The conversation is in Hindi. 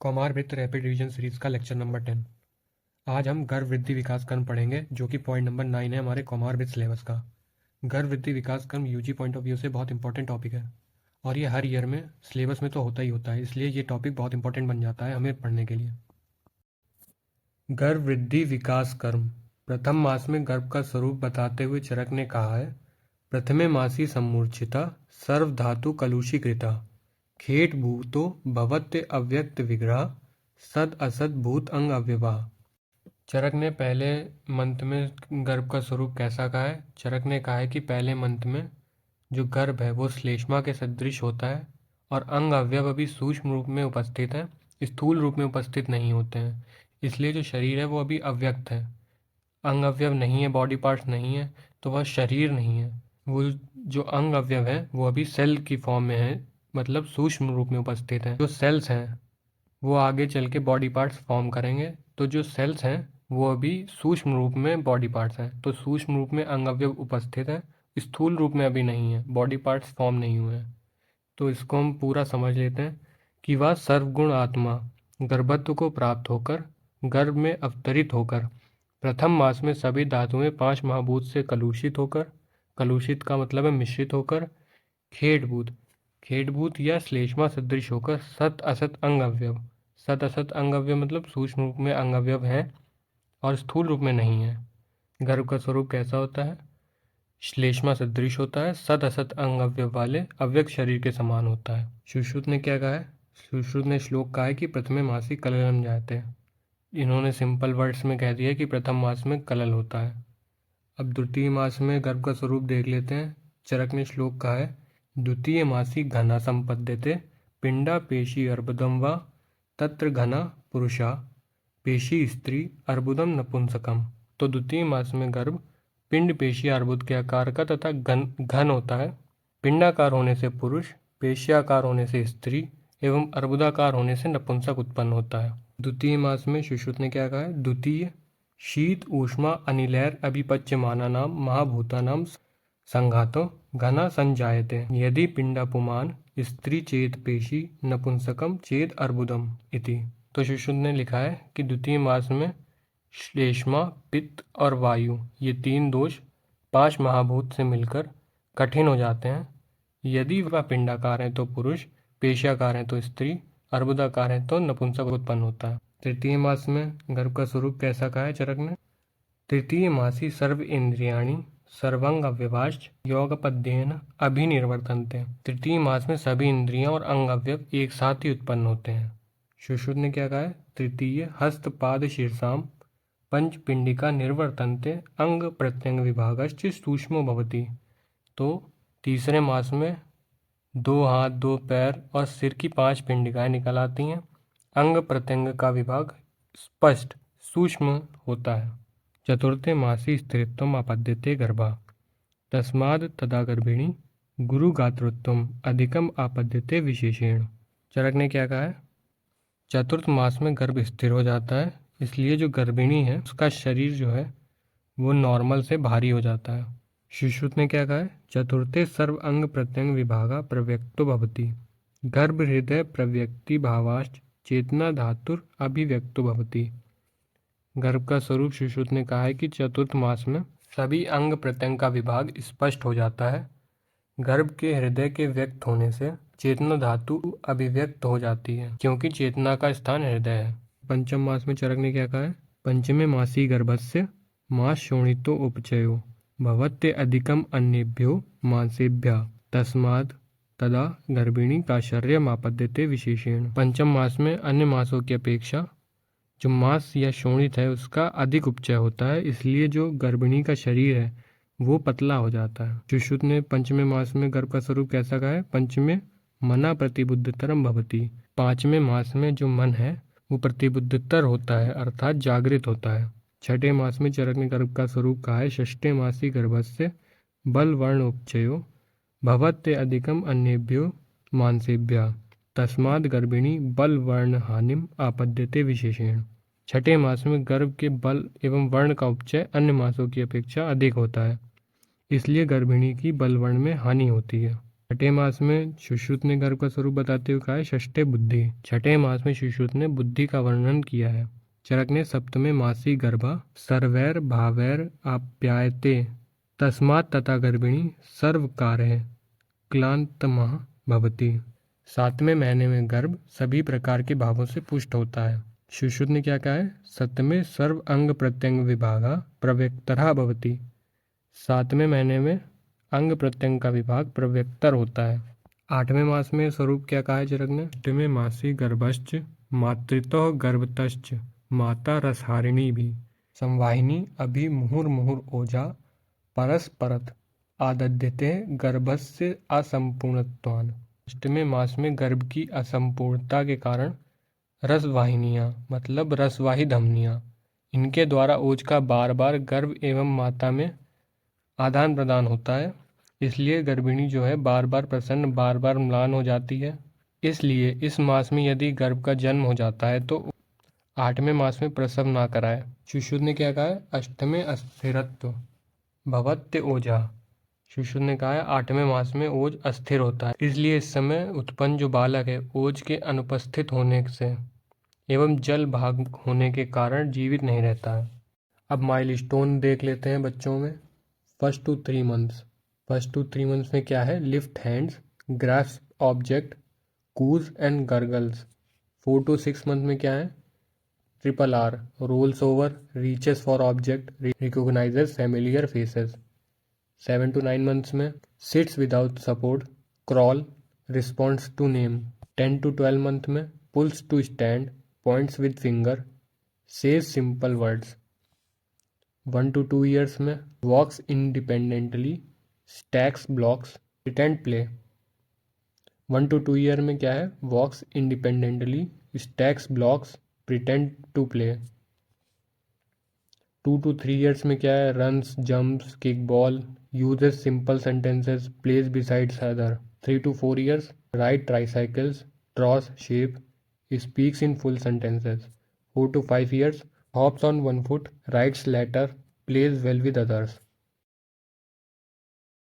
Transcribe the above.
कौमारभित्त रैपिड रिवीजन सीरीज का लेक्चर नंबर 10। आज हम गर्भ वृद्धि विकास क्रम पढ़ेंगे, जो कि पॉइंट नंबर 9 है हमारे कौमारभित्त सिलेबस का। गर्भ वृद्धि विकास क्रम यूजी पॉइंट ऑफ व्यू से बहुत इंपॉर्टेंट टॉपिक है और ये हर ईयर में सिलेबस में तो होता ही होता है, इसलिए ये टॉपिक बहुत इंपॉर्टेंट बन जाता है हमें पढ़ने के लिए। गर्भ वृद्धि विकास क्रम। प्रथम मास में गर्भ का स्वरूप बताते हुए चरक ने कहा है, प्रथमे मासी सम्मूर्छिता सर्वधातु कलुषीकृता खेट भूतो भवत्य अव्यक्त विग्रह सद असद भूत अंग अव्यवाह। चरक ने पहले मंत्र में गर्भ का स्वरूप कैसा कहा है? चरक ने कहा है कि पहले मंत्र में जो गर्भ है वो श्लेष्मा के सदृश होता है और अंग अवयव अभी सूक्ष्म रूप में उपस्थित है, स्थूल रूप में उपस्थित नहीं होते हैं, इसलिए जो शरीर है वो अभी अव्यक्त है, अंग अवयव नहीं है, बॉडी पार्ट्स नहीं है, तो वह शरीर नहीं है। वो जो अंग अवयव है वो अभी सेल की फॉर्म में है, मतलब सूक्ष्म रूप में उपस्थित है। जो सेल्स हैं वो आगे चल के बॉडी पार्ट्स फॉर्म करेंगे, तो जो सेल्स हैं वो अभी सूक्ष्म रूप में बॉडी पार्ट्स हैं, तो सूक्ष्म रूप में अंग अवयव उपस्थित है, स्थूल रूप में अभी नहीं है, बॉडी पार्ट्स फॉर्म नहीं हुए हैं। तो इसको हम पूरा समझ लेते हैं कि वह सर्वगुण आत्मा गर्भत्व को प्राप्त होकर गर्भ में अवतरित होकर प्रथम मास में सभी धातुएं 5 महाभूत से कलुषित होकर, कलुषित का मतलब है मिश्रित होकर, खेटभूत या श्लेष्मा सदृश होकर सत असत अंग अवयव, सत असत अंग अवयव मतलब सूक्ष्म रूप में अंग अवयव है और स्थूल रूप में नहीं है। गर्भ का स्वरूप कैसा होता है? श्लेष्मा सदृश होता है, सत असत अंग अवयव वाले अव्यक्त शरीर के समान होता है। सुश्रुत ने क्या कहा है? सुश्रुत ने श्लोक कहा है कि प्रथमे मासी कललम जाते हैं। इन्होंने सिंपल वर्ड्स में कह दिया कि प्रथम मास में कलल होता है। अब द्वितीय मास में गर्भ का स्वरूप देख लेते हैं। चरक ने श्लोक कहा है, द्वितीय मासी घना संपद्यते पिंडा पेशी अर्बुदम व तत्र घना पुरुषा पेशी स्त्री अर्बुदम नपुंसकम। तो द्वितीय मास में गर्भ पिंड पेशी अर्बुद के आकार का तथा घन होता है। पिंडाकार होने से पुरुष, पेशियाकार होने से स्त्री एवं अर्बुदाकार होने से नपुंसक उत्पन्न होता है। द्वितीय मास में सुश्रुत ने क्या कहा है? द्वितीय शीत ऊष्मा अनिलैर अभिपच्यमाना नाम महाभूता नाम संघातो घना संजायते यदि पिंडापुमान स्त्री चेत पेशी नपुंसकम चेत अर्बुदम इति। तो सुश्रुत ने लिखा है कि द्वितीय मास में श्लेष्मा, पित्त और वायु ये 3 दोष 5 महाभूत से मिलकर कठिन हो जाते हैं। यदि वह पिंडाकार है तो पुरुष, पेशियाकार है तो स्त्री, अर्बुदाकार है तो नपुंसक उत्पन्न होता है। तृतीय मास में गर्भ का स्वरूप कैसा कहा है चरक ने? तृतीय मासी सर्व इंद्रियाणि सर्वांग अव्यवाश्च योगपद्येन अभिनिर्वर्तन्ते। तृतीय मास में सभी इंद्रियां और अंग अवयव एक साथ ही उत्पन्न होते हैं। सुश्रुत ने क्या कहा है? तृतीय हस्तपाद शीर्षाम पंच पिंडिका निर्वर्तन्ते अंग प्रत्यंग विभागश्च सूक्ष्मो भवति। तो तीसरे मास में 2 हाथ, 2 पैर और सिर की 5 पिंडिकाएं निकल आती हैं। अंग प्रत्यंग का विभाग स्पष्ट सूक्ष्म होता है। चतुर्थे मासी स्त्रीत्वम आपद्यते गर्भा तस्माद् तदा गर्भिणी गुरु गात्रत्वम अधिकम आपद्यते विशेषेण। चरक ने क्या कहा है? चतुर्थ मास में गर्भ स्थिर हो जाता है, इसलिए जो गर्भिणी है उसका शरीर जो है वो नॉर्मल से भारी हो जाता है। सुश्रुत ने क्या कहा है? चतुर्थे सर्व अंग प्रत्यंग विभागा प्रव्यक्तो भवति गर्भ हृदय प्रव्यक्ति भावाश्च चेतना धातुर अभिव्यक्तो भवति। गर्भ का स्वरूप सुश्रुत ने कहा है कि चतुर्थ मास में सभी अंग प्रत्यंग का विभाग स्पष्ट हो जाता है। गर्भ के हृदय के व्यक्त होने से चेतना धातु अभिव्यक्त हो जाती है, क्योंकि चेतना का स्थान हृदय है। पंचम मास में चरक ने क्या कहा है? पंचमे मासी गर्भस्य मास शोणितो उपचयो भवत्य अधिकम अन्येभ्यो मांसेभ्यः तस्मात् तदा गर्भिणी का शर्य आपद्यते विशेषेण। पंचम मास में अन्य मासों की अपेक्षा जो मांस या शोणित है उसका अधिक उपचय होता है, इसलिए जो गर्भिणी का शरीर है वो पतला हो जाता है। सुश्रुत ने पंचमे मास में गर्भ का स्वरूप कैसा कहा है? पंचमे मना प्रतिबुद्धतरम भवति। 5वें मास में जो मन है वो प्रतिबुद्धतर होता है, अर्थात जागृत होता है। 6ठे मास में चरक ने गर्भ का स्वरूप कहा है, षष्ठे मासी गर्भस्य बल वर्ण उपचयो भवत्य अधिकम अन्येभ्यो मांसेभ्यः तस्माद् गर्भिणी बल वर्ण हानिम आपद्यते विशेषेण। 6ठे मास में गर्भ के बल एवं वर्ण का उपचय अन्य मासों की अपेक्षा अधिक होता है, इसलिए गर्भिणी की बल वर्ण में हानि होती है। छठे मास में सुश्रुत ने गर्भ का स्वरूप बताते हुए कहा है षष्ठे बुद्धि। छठे मास में सुश्रुत ने बुद्धि का वर्णन किया है। चरक ने सप्तमे मासी गर्भा सर्वैर भावैर आप्यायते तस्मात् तथा गर्भिणी सर्वकारः क्लांतमा भवति। सातवें महीने में गर्भ सभी प्रकार के भावों से पुष्ट होता है। सुश्रुत ने क्या कहा है? सप्तमे सर्व अंग प्रत्यंग विभागा प्रव्यक्तरः भवति। सातवें महीने में अंग प्रत्यंग का विभाग प्रव्यक्तर होता है। आठवें मास में स्वरूप क्या कहा है चरक ने? आठवें मासी गर्भश्च मातृतः गर्भतश्च माता रसहारिणी भी संवाहिनी अभि मुहुर मुहुर ओजा परस्परत आदध्यते गर्भस्य असंपूर्णत्वान्। अष्टवें मास में गर्भ की असंपूर्णता के कारण रसवाहिनियाँ मतलब रसवाही धमनियाँ इनके द्वारा ओज का बार बार गर्भ एवं माता में आदान प्रदान होता है। इसलिए गर्भिणी जो है बार बार प्रसन्न बार बार म्लान हो जाती है। इसलिए इस मास में यदि गर्भ का जन्म हो जाता है तो आठवें मास में प्रसव ना कराए। सुश्रुत ने क्या कहा है? अष्टमे अस्थिरत्व भवत्य ओजा। सुश्रुत ने कहा है आठवें मास में ओज अस्थिर होता है, इसलिए इस समय उत्पन्न जो बालक है ओज के अनुपस्थित होने से एवं जल भाग होने के कारण जीवित नहीं रहता है। अब माइलस्टोन देख लेते हैं बच्चों में। First to 3 months. First to 3 months में क्या है? Lift hands, grasp object, coos and gurgles. 4 to 6 month में क्या है? Triple R, rolls over, reaches for object, recognises familiar faces. 7 to 9 months में sits without support, crawl, responds to name. 10 to 12 month में pulls to stand, points with finger, says simple words. 1 to 2 years में वॉक्स independently, stacks blocks, pretend play. 1 to 2 year में क्या है? Walks independently, stacks blocks, pretend to play. 2 to 3 years में क्या है? Runs, jumps, kick ball, uses simple sentences, plays besides other. 3 to 4 years ride tricycles, draws shape, speaks in full sentences. 4 to 5 years hops on one foot, writes letter, plays well with others.